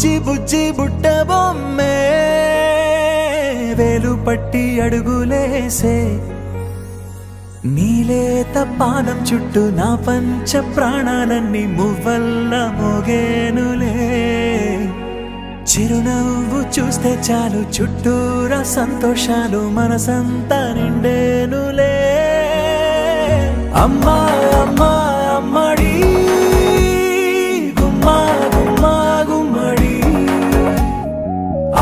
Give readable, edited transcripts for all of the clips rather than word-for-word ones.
బుజ్జి బుజ్జి బుట్ట బొమ్మే వేలు పట్టి అడుగులేసే నీలేత పాదం చుట్టూ నా పంచ ప్రాణాలన్నీ మువ్వల్ల మోగేనులే చిరునవ్వు చూస్తే చాలు చుట్టూరా సంతోషాలు మనసంతా నిండేనులే అమ్మా అమ్మా అమ్మడి గుమ్మా గుమ్మా గుమ్మడి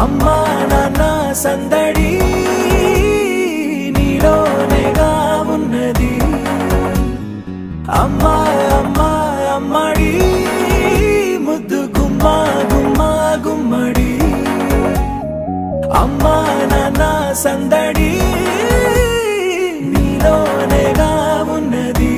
అమ్మా నాన్న సందడి నీలోనేగా ఉన్నది అమ్మా అమ్మా అమ్మడి ముద్దు గుమ్మా గుమ్మా గుమ్మడి అమ్మా నాన్న సందడి నీలోనేగా ఉన్నది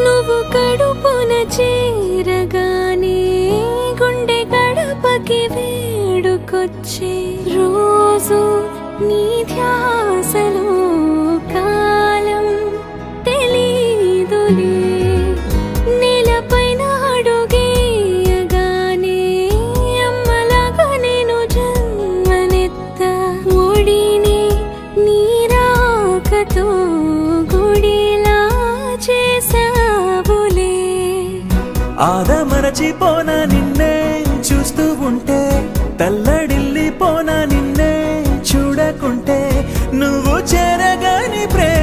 నువ్వు కడుపున చేరగానే గుండె గడపకి వేడుకొచ్చే రోజు నీ ధ్యాసలో కాలం తెలీదులే నేలపైన అడుగేయగానే అమ్మలాగా నేను జన్మనెత్త ఒడిని నీ రాకతో గుడిలా చేసావులే ఆదమరచిపోనా నిన్నే చూస్తూ ఉంటే తల్లడిల్లిపోనా నిన్నే చూడకుంటే నువ్వు చేరగాని ప్రేమ